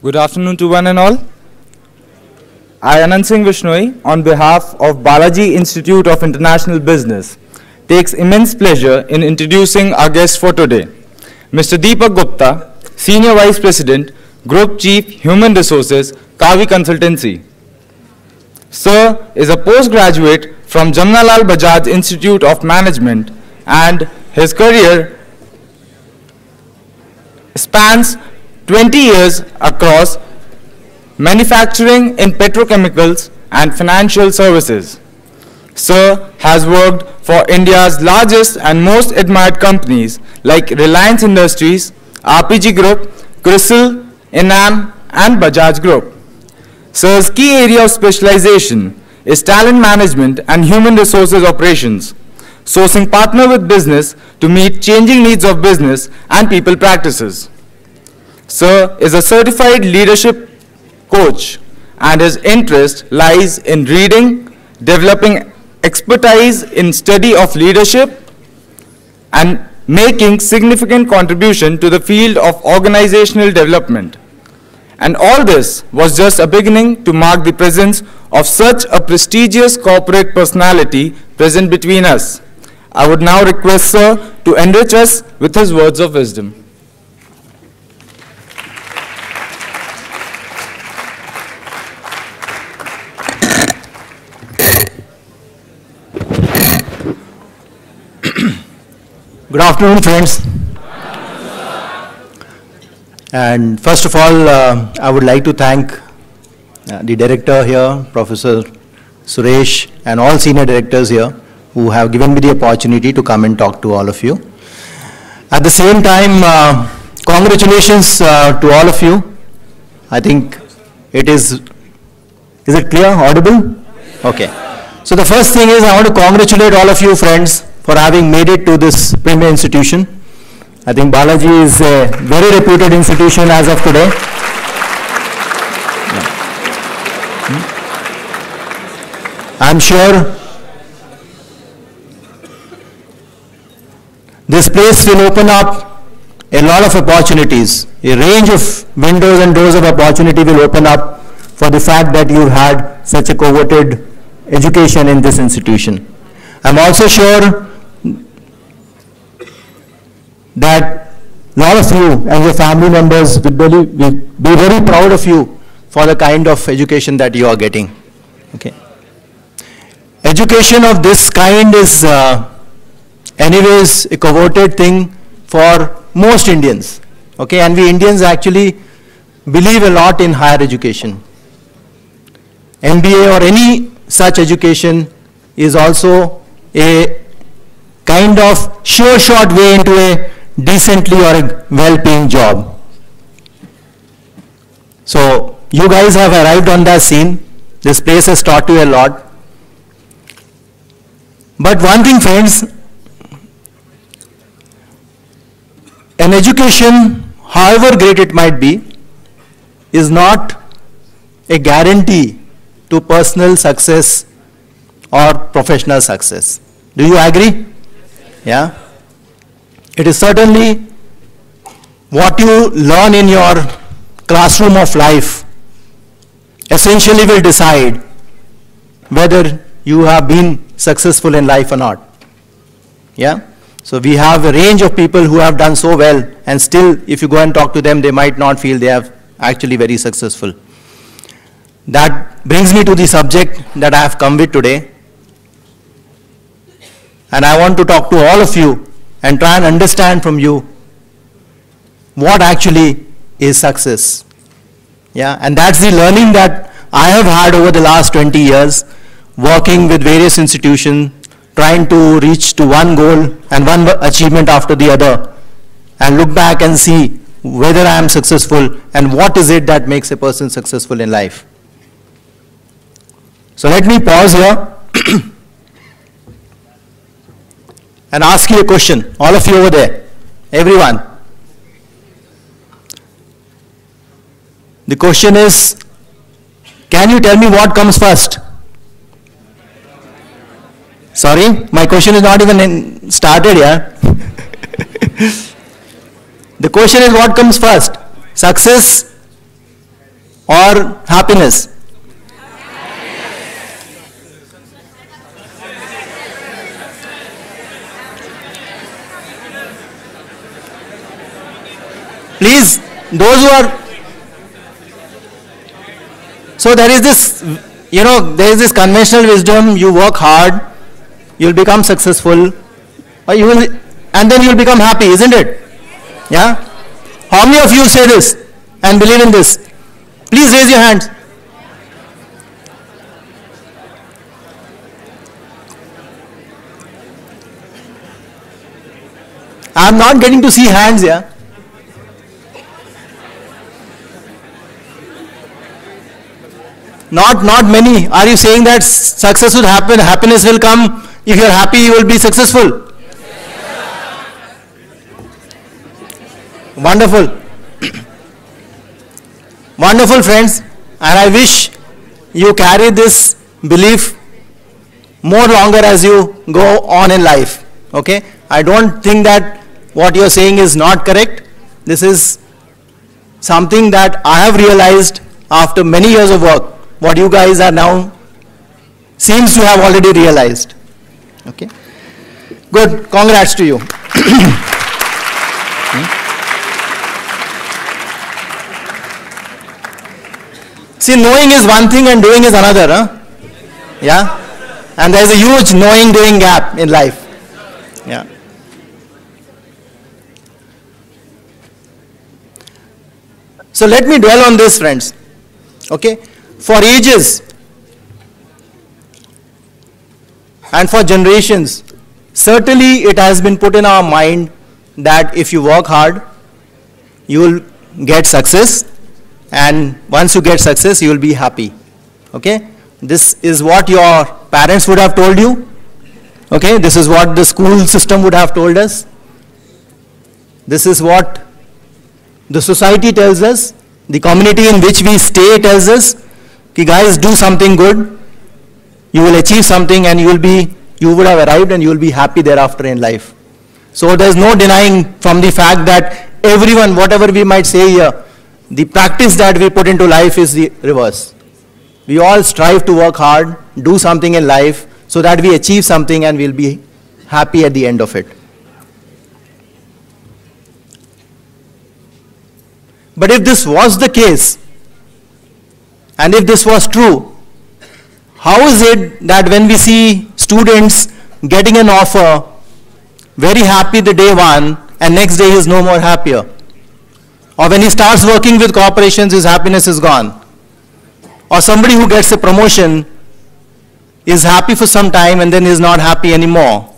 Good afternoon to one and all. I, Anand Singh Vishnoi, on behalf of Balaji Institute of International Business, takes immense pleasure in introducing our guest for today, Mr. Deepak Gupta, Senior Vice President, Group Chief Human Resources, Karvy Consultancy. Sir is a postgraduate from Jamnalal Bajaj Institute of Management, and his career spans 20 years across manufacturing in petrochemicals and financial services. Sir has worked for India's largest and most admired companies like Reliance Industries, RPG Group, CRISIL, Enam, and Bajaj Group. Sir's key area of specialization is talent management and human resources operations, sourcing partner with business to meet changing needs of business and people practices. Sir is a certified leadership coach, and his interest lies in reading, developing expertise in study of leadership, and making significant contribution to the field of organizational development. And all this was just a beginning to mark the presence of such a prestigious corporate personality present between us. I would now request Sir to enrich us with his words of wisdom. Good afternoon, friends. And first of all, I would like to thank the director here, Professor Suresh, and all senior directors here who have given me the opportunity to come and talk to all of you. At the same time, congratulations to all of you. I think it is it clear, audible? Okay. So the first thing is I want to congratulate all of you friends for having made it to this premier institution. I think Balaji is a very reputed institution as of today. I'm sure this place will open up a lot of opportunities. A range of windows and doors of opportunity will open up for the fact that you had such a coveted education in this institution. I'm also sure that a lot of you and your family members will be very proud of you for the kind of education that you are getting. Okay. Education of this kind is anyways a coveted thing for most Indians. Okay, and we Indians actually believe a lot in higher education. MBA or any such education is also a kind of sure shot way into a decently or a well-paying job. So you guys have arrived on that scene. This place has taught you a lot. But one thing, friends, an education, however great it might be, is not a guarantee to personal success or professional success. Do you agree? Yeah? It is certainly what you learn in your classroom of life essentially will decide whether you have been successful in life or not. Yeah? So we have a range of people who have done so well, and still if you go and talk to them, they might not feel they are actually very successful. That brings me to the subject that I have come with today. And I want to talk to all of you and try and understand from you what actually is success. Yeah, and that's the learning that I have had over the last 20 years, working with various institutions, trying to reach to one goal and one achievement after the other, and look back and see whether I am successful and what is it that makes a person successful in life. So let me pause here and ask you a question, all of you over there, everyone. The question is, can you tell me what comes first? Sorry, my question is not even started yet. The question is, what comes first? Success or happiness? Please, those who are, so there is this, there is this conventional wisdom, you work hard, you'll become successful, or you will, and then you'll become happy, isn't it? Yeah? How many of you say this and believe in this? Please raise your hands. I'm not getting to see hands, yeah? Not many. Are you saying that success will happen, happiness will come? If you're happy, you will be successful. Wonderful. Wonderful, friends. And I wish you carry this belief more longer as you go on in life. Okay? I don't think that what you're saying is not correct. This is something that I have realized after many years of work. What you guys are now seems to have already realized. Okay? Good. Congrats to you. See, knowing is one thing and doing is another. Huh? Yeah? And there is a huge knowing-doing gap in life. Yeah. So let me dwell on this, friends. Okay? For ages and for generations, certainly it has been put in our mind that if you work hard, you will get success, and once you get success, you will be happy. Okay? This is what your parents would have told you. Okay? This is what the school system would have told us. This is what the society tells us. The community in which we stay tells us. Ki guys, do something good, you will achieve something, and you would have arrived and you will be happy thereafter in life. So there's no denying from the fact that everyone, whatever we might say here, the practice that we put into life is the reverse. We all strive to work hard, do something in life so that we achieve something and we'll be happy at the end of it. But if this was the case, and if this was true, how is it that when we see students getting an offer, very happy the day one, and next day he is no more happier? Or when he starts working with corporations, his happiness is gone. Or somebody who gets a promotion is happy for some time and then is not happy anymore.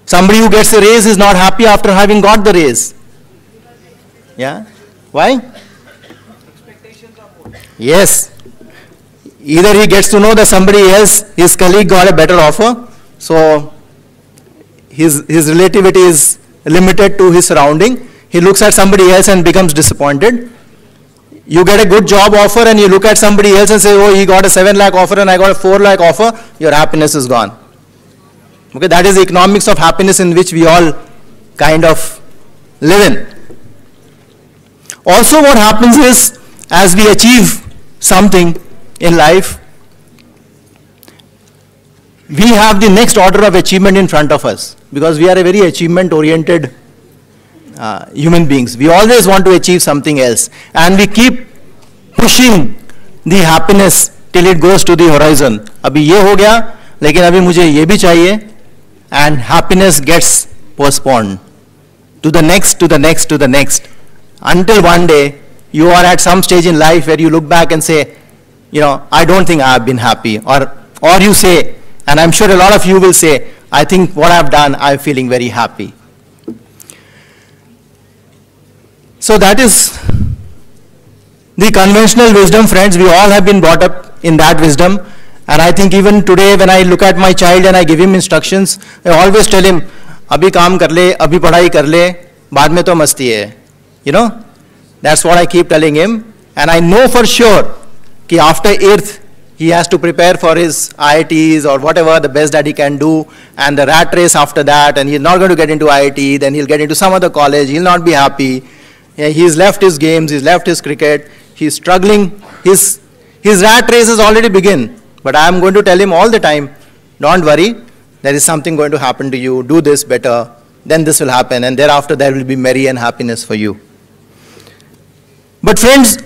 Somebody who gets a raise is not happy after having got the raise. Yeah? Why? Yes. Either he gets to know that somebody else, his colleague got a better offer, so his relativity is limited to his surrounding. He looks at somebody else and becomes disappointed. You get a good job offer and you look at somebody else and say, oh, he got a 7 lakh offer and I got a 4 lakh offer, your happiness is gone. Okay, that is the economics of happiness in which we all kind of live in. Also what happens is, as we achieve something in life, we have the next order of achievement in front of us, because we are a very achievement-oriented human beings. We always want to achieve something else, and we keep pushing the happiness till it goes to the horizon. Abhi ye ho gaya, lekin abhi mujhe ye bhi chahiye, and happiness gets postponed to the next, to the next, to the next, until one day you are at some stage in life where you look back and say, I don't think I have been happy. Or you say, and I'm sure a lot of you will say, I think what I've done, I'm feeling very happy. So that is the conventional wisdom, friends. We all have been brought up in that wisdom. And I think even today when I look at my child and I give him instructions, I always tell him, abhi kaam kar le, abhi padhai kar le, baad mein to masti hai. That's what I keep telling him. And I know for sure that after 8th, he has to prepare for his IITs or whatever, the best that he can do, and the rat race after that, and he's not going to get into IIT, then he'll get into some other college, he'll not be happy. He's left his games, he's left his cricket, he's struggling, his rat race has already begun. But I am going to tell him all the time, don't worry, there is something going to happen to you, do this better, then this will happen, and thereafter there will be merry and happiness for you. But friends,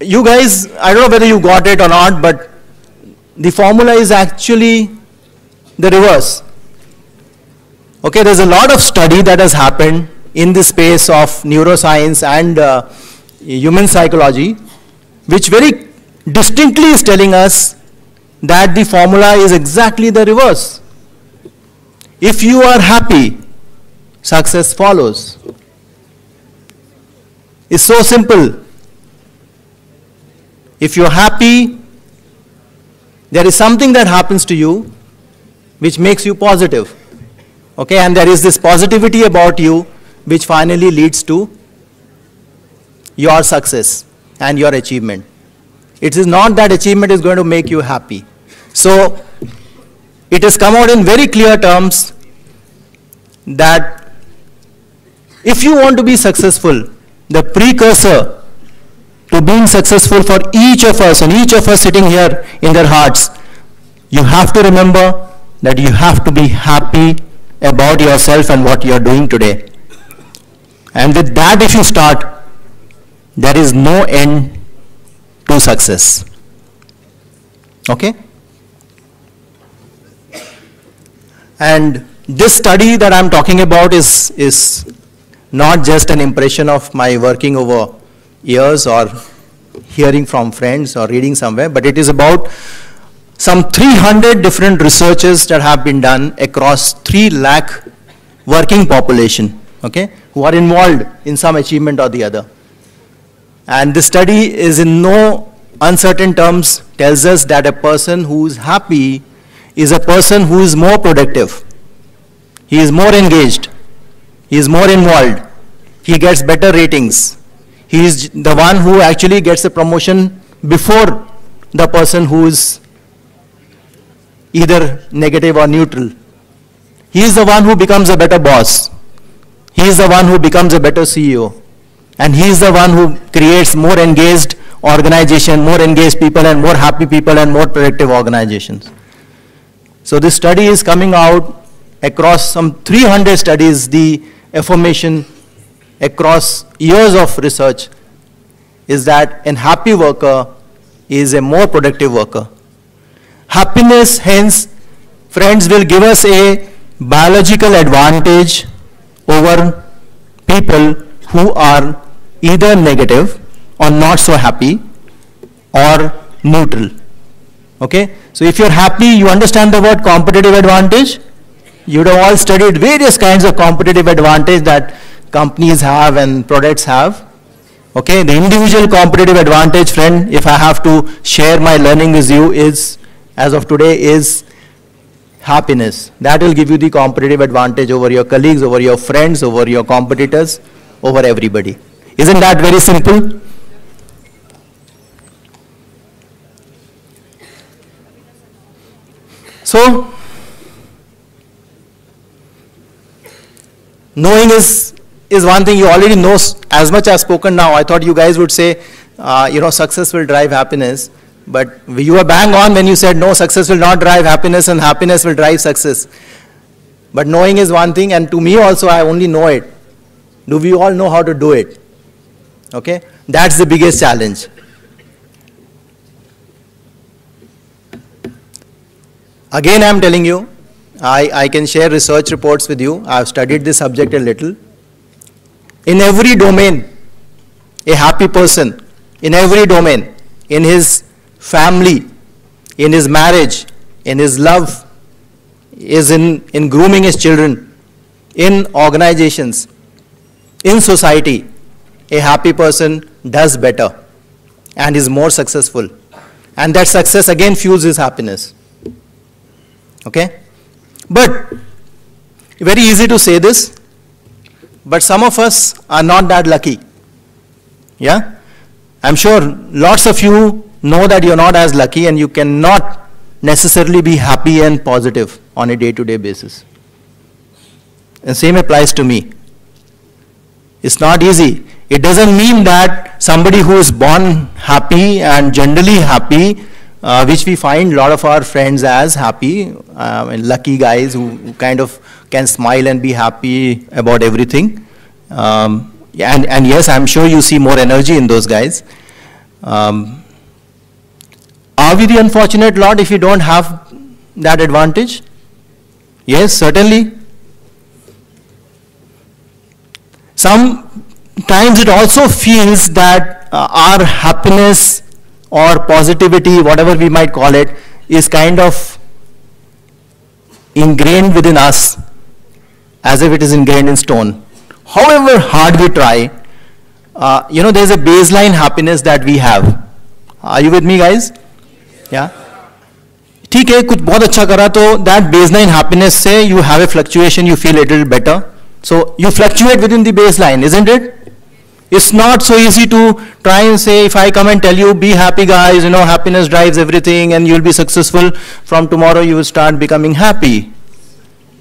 you guys, I don't know whether you got it or not, but the formula is actually the reverse. Okay, there's a lot of study that has happened in the space of neuroscience and human psychology, which very distinctly is telling us that the formula is exactly the reverse. If you are happy, success follows. It's so simple. If you're happy, there is something that happens to you which makes you positive. Okay, and there is this positivity about you which finally leads to your success and your achievement. It is not that achievement is going to make you happy. So, it has come out in very clear terms that if you want to be successful, the precursor to being successful for each of us, and each of us sitting here in their hearts, you have to remember that you have to be happy about yourself and what you are doing today. And with that, if you start, there is no end to success. Okay? And this study that I'm talking about is not just an impression of my working over years or hearing from friends or reading somewhere, but it is about some 300 different researches that have been done across 3 lakh working population, okay, who are involved in some achievement or the other. And this study is in no uncertain terms tells us that a person who is happy is a person who is more productive. He is more engaged. He is more involved. He gets better ratings. He is the one who actually gets a promotion before the person who is either negative or neutral. He is the one who becomes a better boss. He is the one who becomes a better CEO. And he is the one who creates more engaged organization, more engaged people, and more happy people, and more productive organizations. So this study is coming out across some 300 studies. The affirmation across years of research is that a happy worker is a more productive worker. Happiness, hence, friends, will give us a biological advantage over people who are either negative or not so happy or neutral. Okay? So if you're happy, you understand the word competitive advantage. You'd have all studied various kinds of competitive advantage that companies have and products have. Okay? The individual competitive advantage, friend, if I have to share my learning with you, is, as of today, is happiness. That will give you the competitive advantage over your colleagues, over your friends, over your competitors, over everybody. Isn't that very simple? So, knowing is one thing. You already know as much as spoken now. I thought you guys would say, success will drive happiness. But you were bang on when you said, no, success will not drive happiness and happiness will drive success. But knowing is one thing, and to me also, I only know it. Do we all know how to do it? Okay? That's the biggest challenge. Again, I'm telling you, I can share research reports with you. I've studied this subject a little. In every domain, a happy person, in every domain, in his family, in his marriage, in his love, is in grooming his children, in organizations, in society, a happy person does better and is more successful. And that success again fuels his happiness. Okay? But, very easy to say this, but some of us are not that lucky. Yeah? I'm sure lots of you know that you're not as lucky and you cannot necessarily be happy and positive on a day-to-day basis. And same applies to me. It's not easy. It doesn't mean that somebody who is born happy and generally happy, which we find a lot of our friends as happy, and lucky guys who kind of can smile and be happy about everything. And yes, I'm sure you see more energy in those guys. Are we the unfortunate lot if we don't have that advantage? Yes, certainly. Sometimes it also feels that our happiness or positivity, whatever we might call it, is kind of ingrained within us, as if it is ingrained in stone. However hard we try, there's a baseline happiness that we have. Are you with me, guys? Yeah. ठीक है, कुछ बहुत अच्छा करा तो that baseline happiness से you have a fluctuation, you feel a little better. So you fluctuate within the baseline, isn't it? It's not so easy to try and say, if I come and tell you, be happy guys, happiness drives everything and you'll be successful. From tomorrow you will start becoming happy.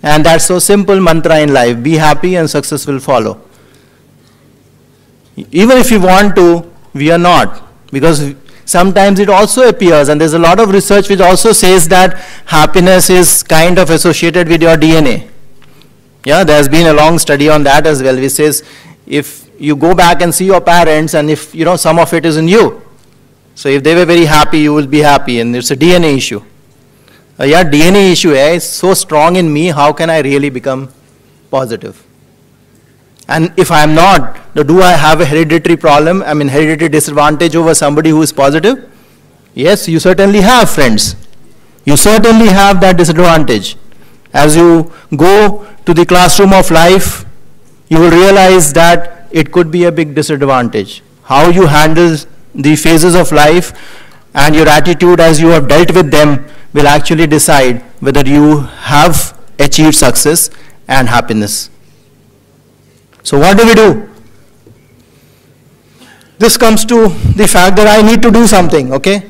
And that's so simple mantra in life, be happy and success will follow. Even if we want to, we are not. Because sometimes it also appears, and there's a lot of research which also says that happiness is kind of associated with your DNA. Yeah, there's been a long study on that as well, which says if you go back and see your parents, and if some of it is in you. So if they were very happy, you will be happy, and it's a DNA issue. Yeah, DNA issue is so strong in me, how can I really become positive? And if I am not, do I have a hereditary problem, hereditary disadvantage over somebody who is positive? Yes, you certainly have, friends. You certainly have that disadvantage. As you go to the classroom of life, you will realize that it could be a big disadvantage. How you handle the phases of life and your attitude as you have dealt with them will actually decide whether you have achieved success and happiness. So what do? This comes to the fact that I need to do something, okay?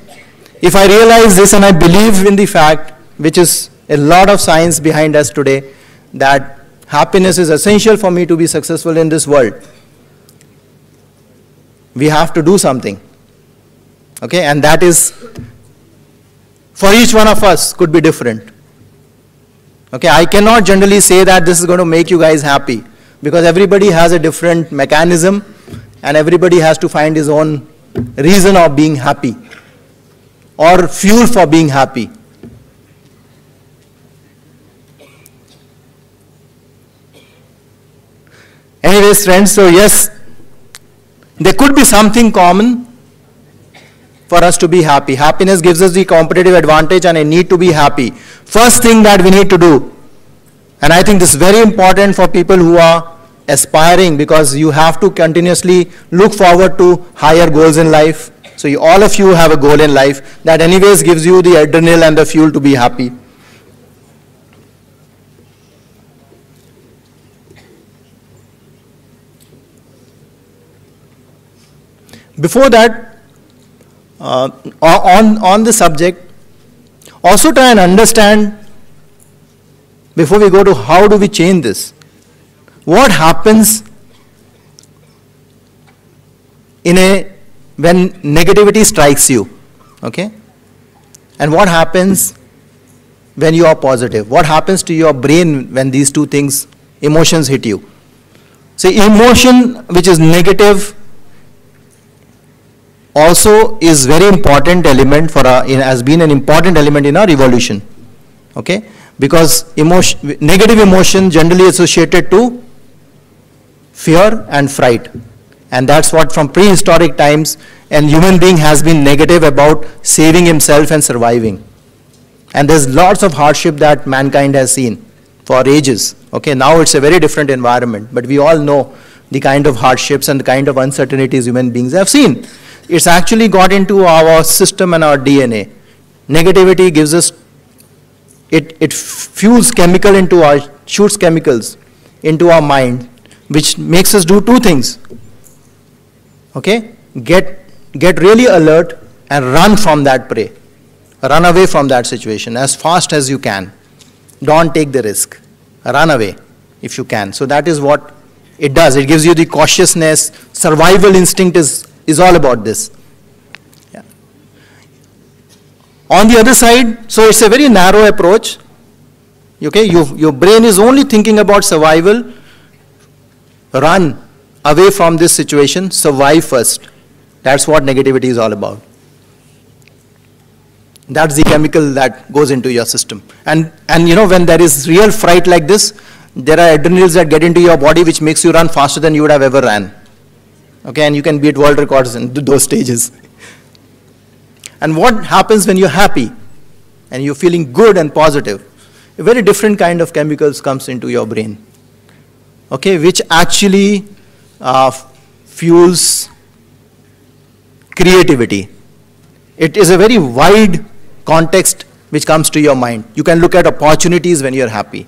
If I realize this and I believe in the fact, which is a lot of science behind us today, that happiness is essential for me to be successful in this world, we have to do something, okay? And that is, for each one of us, could be different. Okay, I cannot generally say that this is going to make you guys happy, because everybody has a different mechanism and everybody has to find his own reason of being happy or fuel for being happy. Anyways, friends, so yes, there could be something common for us to be happy. Happiness gives us the competitive advantage and a need to be happy. First thing that we need to do, and I think this is very important for people who are aspiring, because you have to continuously look forward to higher goals in life. So all of you have a goal in life that anyways gives you the adrenaline and the fuel to be happy. Before that, on the subject, also try and understand, before we go to how do we change this, what happens when negativity strikes you, okay? And what happens when you are positive? What happens to your brain when these two things, emotions, hit you? See, emotion which is negative also is very important element has been an important element in our evolution, okay? Because negative emotion generally associated to fear and fright, and that's what from prehistoric times, and human being has been negative about saving himself and surviving. And there's lots of hardship that mankind has seen for ages, okay? Now it's a very different environment, but we all know the kind of hardships and the kind of uncertainties human beings have seen. It's actually got into our system and our DNA. Negativity gives us, it fuels chemical into our, shoots chemicals into our mind, which makes us do two things, okay? Get really alert and run from that prey. Run away from that situation as fast as you can. Don't take the risk. Run away if you can. So that is what It does. It gives you the cautiousness. Survival instinct is all about this. Yeah. On the other side, so it's a very narrow approach. Okay, your brain is only thinking about survival. Run away from this situation. Survive first. That's what negativity is all about. That's the chemical that goes into your system. And you know, when there is real fright like this, there are adrenals that get into your body which makes you run faster than you would have ever ran. Okay, and you can beat world records in those stages. And what happens when you're happy and you're feeling good and positive? A very different kind of chemicals comes into your brain. Okay, which actually fuels creativity. It is a very wide context which comes to your mind. You can look at opportunities when you're happy.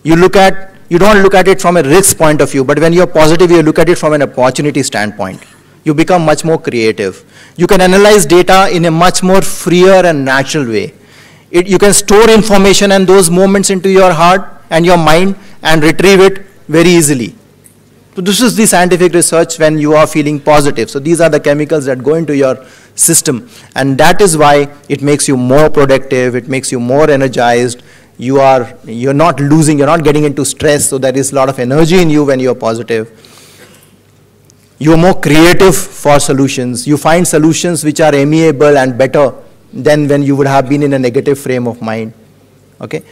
You don't look at it from a risk point of view, but when you're positive, you look at it from an opportunity standpoint. You become much more creative. You can analyze data in a much more freer and natural way. You can store information and those moments into your heart and your mind and retrieve it very easily. So this is the scientific research when you are feeling positive. So these are the chemicals that go into your system, and that is why it makes you more productive, it makes you more energized. You're not losing, you're not getting into stress, so there is a lot of energy in you when you're positive. You're more creative for solutions. You find solutions which are amiable and better than when you would have been in a negative frame of mind. Okay?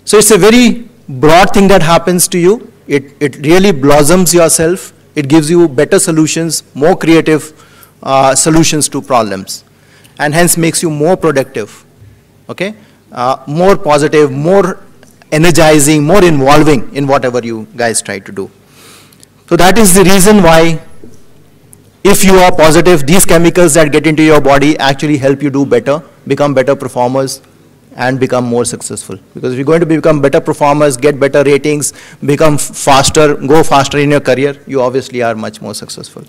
So it's a very broad thing that happens to you. It really blossoms yourself. It gives you better solutions, more creative solutions to problems, and hence makes you more productive. Okay? More positive, more energizing, more involving in whatever you guys try to do. So that is the reason why, if you are positive, these chemicals that get into your body actually help you do better, become better performers, and become more successful. Because if you're going to become better performers, get better ratings, become faster, go faster in your career, you obviously are much more successful.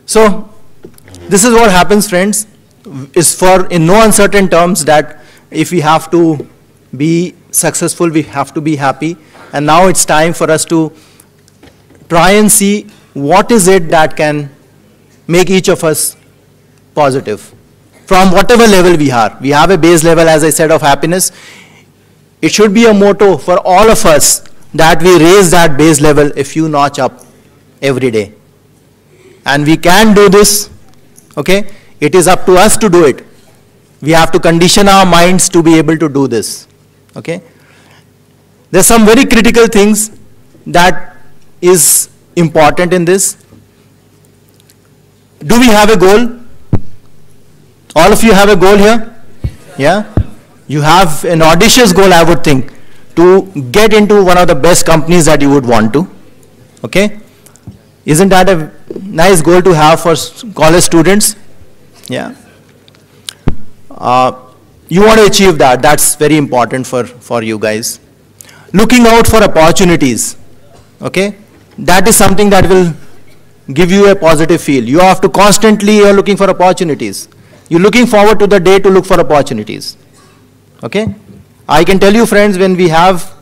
So this is what happens, friends, is for in no uncertain terms that if we have to be successful, we have to be happy. And now it's time for us to try and see what is it that can make each of us positive from whatever level we are. We have a base level, as I said, of happiness. It should be a motto for all of us that we raise that base level a few notch up every day. And we can do this, okay? It is up to us to do it. We have to condition our minds to be able to do this, okay? There's some very critical things that is important in this. Do we have a goal? All of you have a goal here? Yeah? You have an audacious goal, I would think, to get into one of the best companies that you would want to, okay? Isn't that a nice goal to have for college students? Yeah. You want to achieve that. That's very important for you guys. Looking out for opportunities. Okay? That is something that will give you a positive feel. You have to constantly, you're looking for opportunities. You're looking forward to the day to look for opportunities. Okay? I can tell you, friends, when we have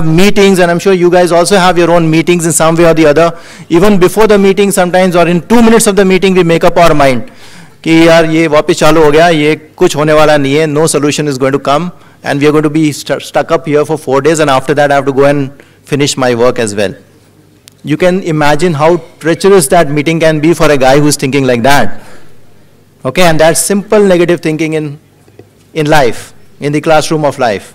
meetings, and I'm sure you guys also have your own meetings in some way or the other. Even before the meeting sometimes, or in 2 minutes of the meeting, we make up our mind कि यार ये वापस चालू हो गया, ये कुछ होने वाला नहीं है, no solution is going to come, and we are going to be stuck up here for 4 days, and after that I have to go and finish my work as well. You can imagine how treacherous that meeting can be for a guy who's thinking like that. Okay, and that's simple negative thinking in life, in the classroom of life.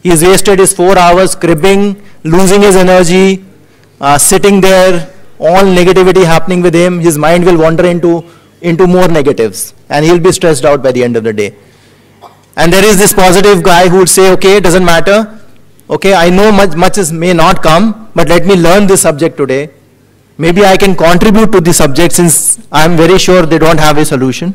He's wasted his 4 hours cribbing, losing his energy, sitting there, all negativity happening with him. His mind will wander into more negatives, and he'll be stressed out by the end of the day. And there is this positive guy who would say, okay, it doesn't matter. Okay, I know much may not come, but let me learn this subject today. Maybe I can contribute to the subject since I'm very sure they don't have a solution.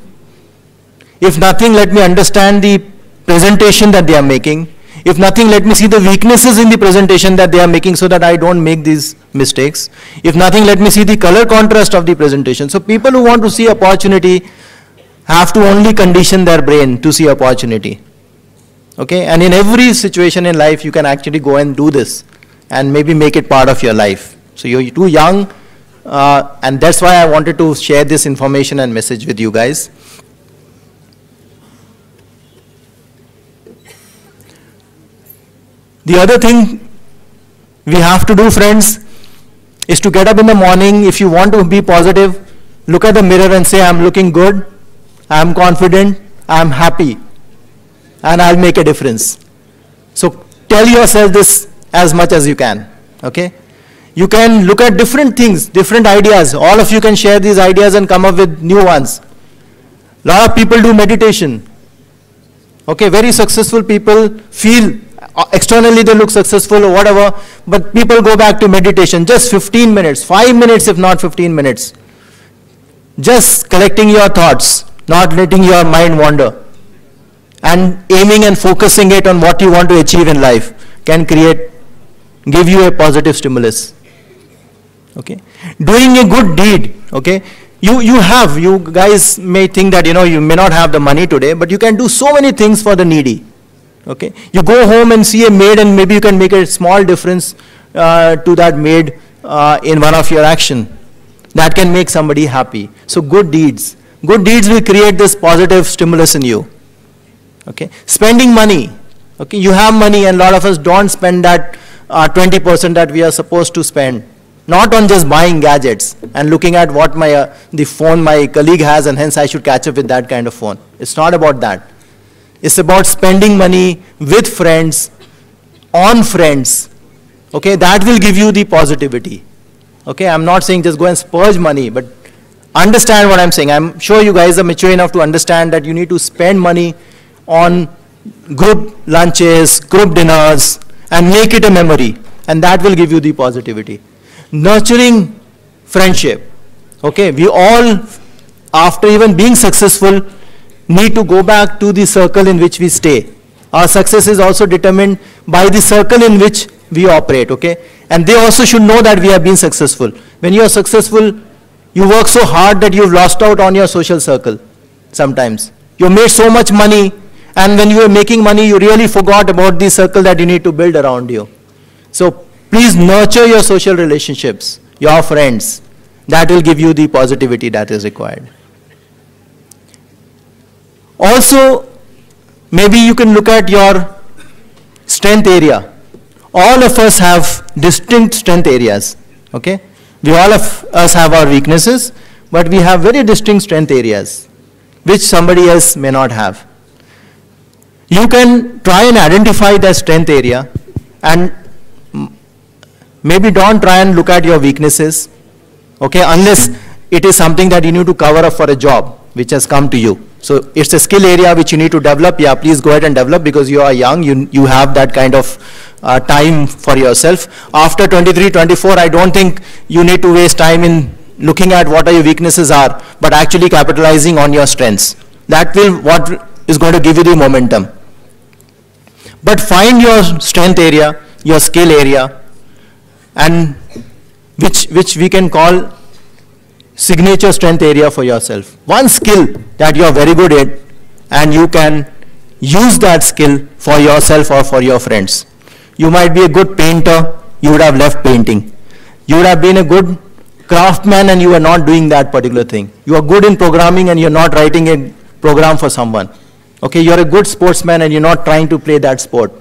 If nothing, let me understand the presentation that they are making. If nothing, let me see the weaknesses in the presentation that they are making so that I don't make these mistakes. If nothing, let me see the color contrast of the presentation. So people who want to see opportunity have to only condition their brain to see opportunity. Okay, and in every situation in life, you can actually go and do this and maybe make it part of your life. So you're too young, and that's why I wanted to share this information and message with you guys. The other thing we have to do, friends, is to get up in the morning. If you want to be positive, look at the mirror and say, I'm looking good, I'm confident, I'm happy, and I'll make a difference. So tell yourself this as much as you can, okay? You can look at different things, different ideas. All of you can share these ideas and come up with new ones. A lot of people do meditation. Okay, very successful people feel externally they look successful or whatever, but people go back to meditation. Just 15 minutes, 5 minutes if not 15 minutes. Just collecting your thoughts, not letting your mind wander, and aiming and focusing it on what you want to achieve in life can give you a positive stimulus. Okay, doing a good deed. Okay, you guys may think that you may not have the money today, but you can do so many things for the needy. Okay, you go home and see a maid, and maybe you can make a small difference to that maid in one of your action. That can make somebody happy. So good deeds will create this positive stimulus in you. Okay, spending money. Okay, you have money, and a lot of us don't spend that 20% that we are supposed to spend. Not on just buying gadgets and looking at what the phone my colleague has, and hence I should catch up with that kind of phone. It's not about that. It's about spending money with friends, on friends. Okay, that will give you the positivity. Okay, I'm not saying just go and spurge money, but understand what I'm saying. I'm sure you guys are mature enough to understand that you need to spend money on group lunches, group dinners, and make it a memory. And that will give you the positivity. Nurturing friendship. Okay, we all, after even being successful, need to go back to the circle in which we stay. Our success is also determined by the circle in which we operate, okay? And they also should know that we have been successful. When you are successful, you work so hard that you've lost out on your social circle sometimes. You made so much money, and when you were making money, you really forgot about the circle that you need to build around you. So please nurture your social relationships, your friends. That will give you the positivity that is required. Also, maybe you can look at your strength area. All of us have distinct strength areas, okay? All of us have our weaknesses, but we have very distinct strength areas, which somebody else may not have. You can try and identify that strength area, and maybe don't try and look at your weaknesses, okay, unless it is something that you need to cover up for a job which has come to you. So it's a skill area which you need to develop. Yeah, please go ahead and develop, because you are young, you have that kind of time for yourself. After 23, 24, I don't think you need to waste time in looking at what your weaknesses are, but actually capitalizing on your strengths. That will what is going to give you the momentum. But find your strength area, your skill area, and which we can call signature strength area for yourself. One skill that you are very good at, and you can use that skill for yourself or for your friends. You might be a good painter, you would have left painting. You would have been a good craftsman and you are not doing that particular thing. You are good in programming and you're not writing a program for someone. Okay, you're a good sportsman and you're not trying to play that sport.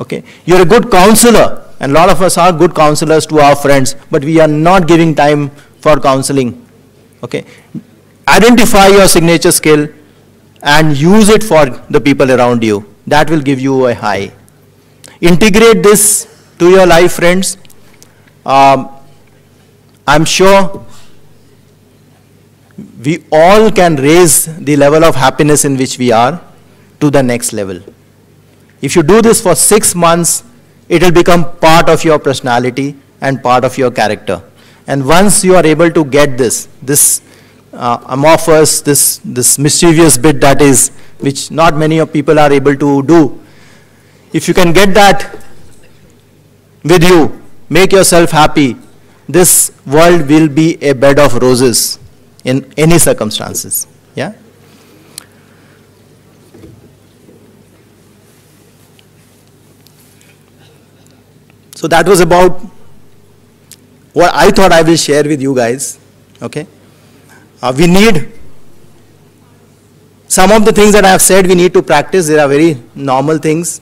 Okay, you're a good counselor, and a lot of us are good counselors to our friends, but we are not giving time for counseling. Okay, identify your signature skill and use it for the people around you. That will give you a high. Integrate this to your life, friends. I'm sure we all can raise the level of happiness in which we are to the next level. If you do this for 6 months, it will become part of your personality and part of your character. And once you are able to get this amorphous, this mischievous bit that is, which not many of people are able to do, if you can get that with you, make yourself happy, this world will be a bed of roses in any circumstances. Yeah? So that was about what I thought I will share with you guys. Okay? We need some of the things that I have said we need to practice. They are very normal things.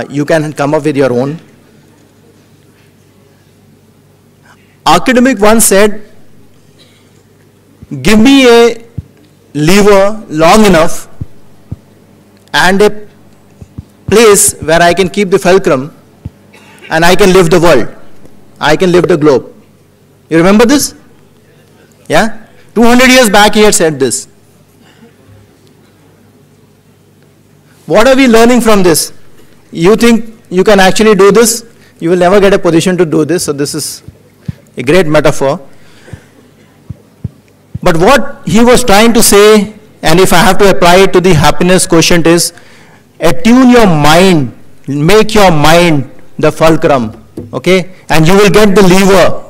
You can come up with your own. Academic once said, give me a lever long enough and a place where I can keep the fulcrum and I can live the world. I can live the globe. You remember this? Yeah? 200 years back he had said this. What are we learning from this? You think you can actually do this? You will never get a position to do this, so this is a great metaphor. But what he was trying to say, and if I have to apply it to the happiness quotient, is attune your mind, make your mind the fulcrum, okay? And you will get the lever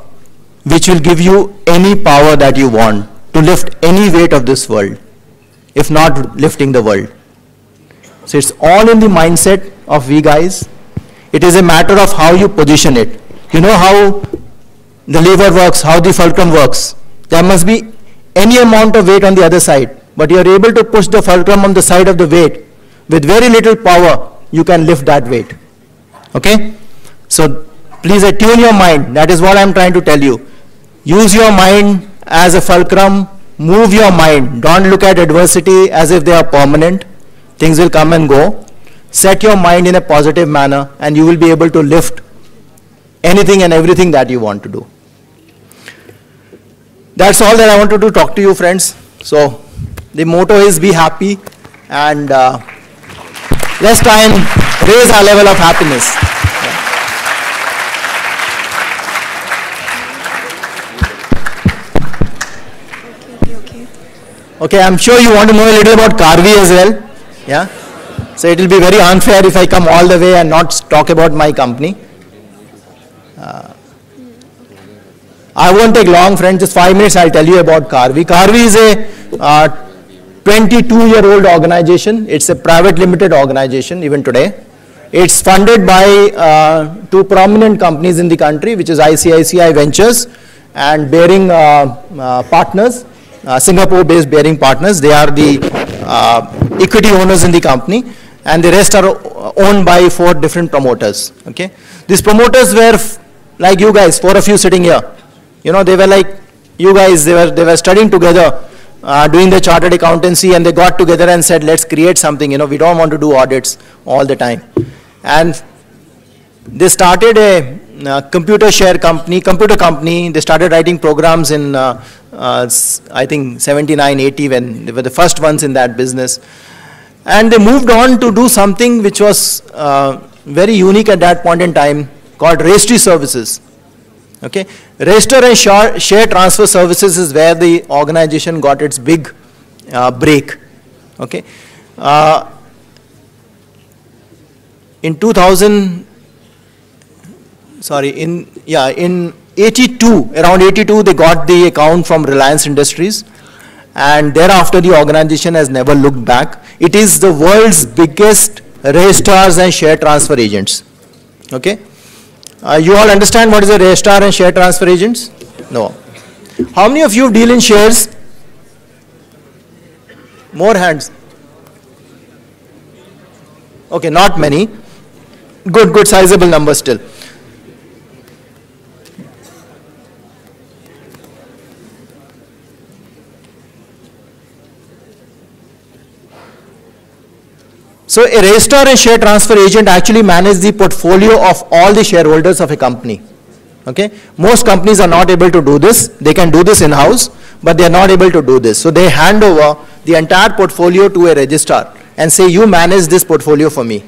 which will give you any power that you want to lift any weight of this world, if not lifting the world. So it's all in the mindset of we guys. It is a matter of how you position it. You know how the lever works, how the fulcrum works. There must be any amount of weight on the other side, but you are able to push the fulcrum on the side of the weight. With very little power, you can lift that weight. Okay? So please attune your mind. That is what I am trying to tell you. Use your mind as a fulcrum. Move your mind. Don't look at adversity as if they are permanent. Things will come and go. Set your mind in a positive manner and you will be able to lift anything and everything that you want to do. That's all that I wanted to talk to you, friends. So the motto is be happy, and let's try and raise our level of happiness. Okay, I'm sure you want to know a little about Karvy as well. Yeah? So it will be very unfair if I come all the way and not talk about my company. I won't take long, friends, just 5 minutes I'll tell you about Karvy. Karvy is a 22-year-old organization. It's a private limited organization even today. It's funded by 2 prominent companies in the country, which is ICICI Ventures and Bearing Partners, Singapore-based Bearing Partners. They are the equity owners in the company, and the rest are owned by 4 different promoters. Okay, these promoters were like you guys, 4 of you sitting here. You know, they were like you guys. They were studying together, doing the chartered accountancy, and they got together and said, let's create something. You know, we don't want to do audits all the time, and they started a computer company. They started writing programs in I think 79, 80, when they were the first ones in that business. And they moved on to do something which was very unique at that point in time, called registry services. Okay, register and share transfer services is where the organization got its big break. Okay, in 82, around 82, they got the account from Reliance Industries, and thereafter the organization has never looked back. It is the world's biggest registrars and share transfer agents. Okay, you all understand what is a registrar and share transfer agents? No. How many of you deal in shares? More hands. Okay, not many. Good sizable number still. So a registrar and share transfer agent actually manages the portfolio of all the shareholders of a company. Okay, most companies are not able to do this. They can do this in-house, but they are not able to do this. So they hand over the entire portfolio to a registrar and say, you manage this portfolio for me.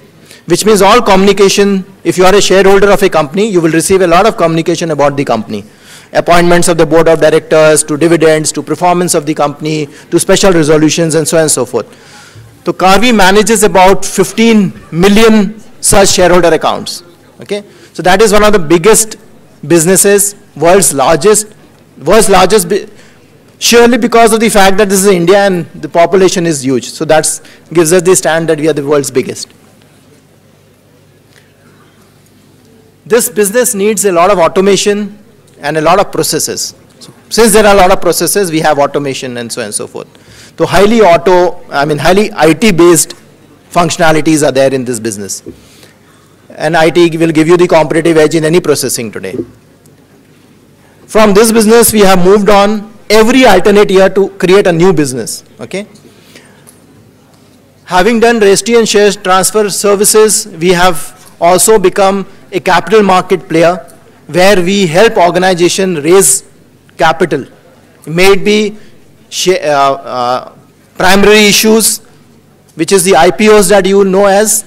Which means all communication, if you are a shareholder of a company, you will receive a lot of communication about the company. Appointments of the board of directors, to dividends, to performance of the company, to special resolutions, and so on and so forth. So Karvy manages about 15 million such shareholder accounts. Okay, so that is one of the biggest businesses, world's largest, surely because of the fact that this is India and the population is huge. So that gives us the stand that we are the world's biggest. This business needs a lot of automation and a lot of processes. So since there are a lot of processes, we have automation and so on and so forth. So highly IT-based functionalities are there in this business. And IT will give you the competitive edge in any processing today. From this business, we have moved on every alternate year to create a new business. Okay? Having done registry and share transfer services, we have also become a capital market player where we help organization raise capital. May it be primary issues, which is the IPOs that you know as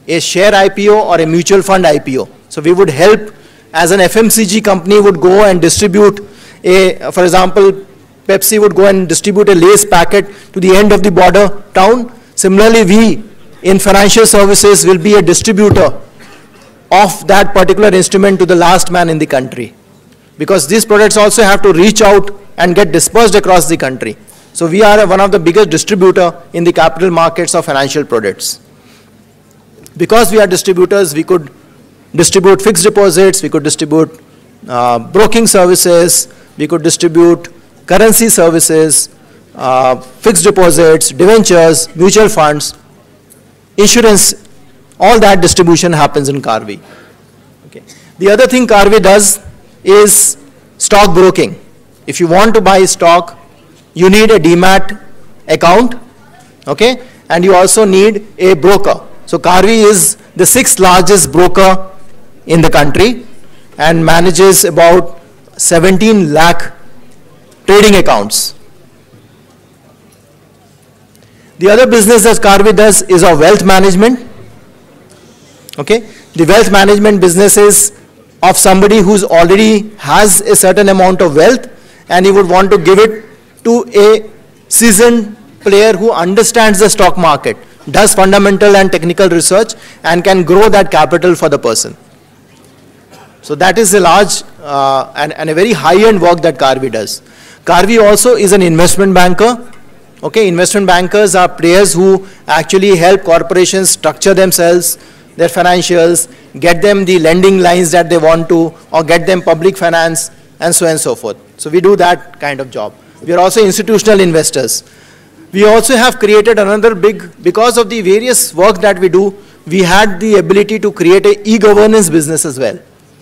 a share IPO or a mutual fund IPO. So we would help, as an FMCG company would go and distribute for example, Pepsi would go and distribute a Lay's packet to the end of the border town. Similarly, we in financial services will be a distributor of that particular instrument to the last man in the country. Because these products also have to reach out and get dispersed across the country. So we are one of the biggest distributor in the capital markets of financial products. Because we are distributors, we could distribute fixed deposits, we could distribute broking services, we could distribute currency services, fixed deposits, debentures, mutual funds, insurance. All that distribution happens in Karvy. Okay. The other thing Karvy does is stock broking. If you want to buy stock, you need a demat account, okay, and you also need a broker. So Karvy is the 6th largest broker in the country and manages about 17 lakh trading accounts. The other business that Karvy does is of wealth management. Okay, the wealth management business is of somebody who's already has a certain amount of wealth and he would want to give it to a seasoned player who understands the stock market, does fundamental and technical research and can grow that capital for the person. So that is a large and a very high-end work that Karvy does. Karvy also is an investment banker. Okay, investment bankers are players who actually help corporations structure themselves, their financials, get them the lending lines that they want to, or get them public finance, and so on and so forth. So we do that kind of job. We are also institutional investors. We also have created another because of the various work that we do, we had the ability to create a e-governance business as well.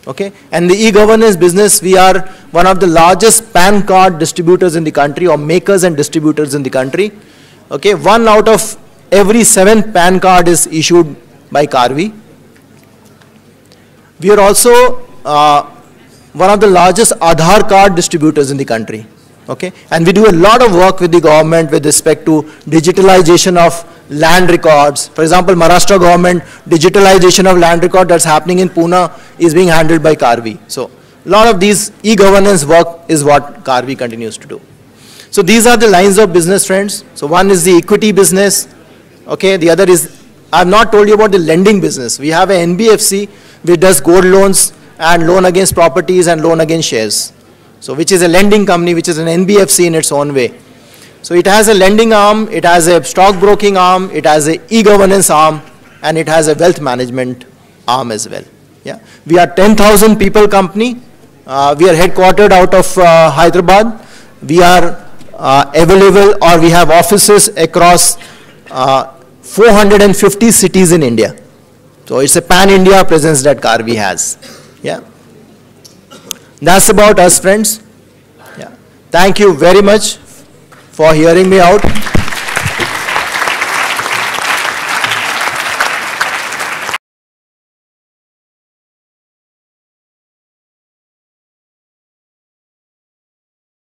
Okay, and the e-governance business, we are one of the largest PAN card distributors in the country, or makers and distributors in the country. Okay, 1 out of every 7 PAN card is issued by Karvy. We are also one of the largest Aadhaar card distributors in the country. Okay, and we do a lot of work with the government with respect to digitalization of land records. For example, Maharashtra government, digitalization of land record that's happening in Pune is being handled by Karvy. So a lot of these e-governance work is what Karvy continues to do. So these are the lines of business, friends. So one is the equity business. Okay, the other is, I have not told you about the lending business. We have an NBFC which does gold loans and loan against properties and loan against shares. So which is a lending company, which is an NBFC in its own way. So it has a lending arm, it has a stock broking arm, it has an e-governance arm, and it has a wealth management arm as well. Yeah, we are 10,000 people company. We are headquartered out of Hyderabad. We are available, or we have offices across 450 cities in India. So it's a pan-India presence that Karvy has. Yeah. That's about us, friends. Yeah. Thank you very much for hearing me out.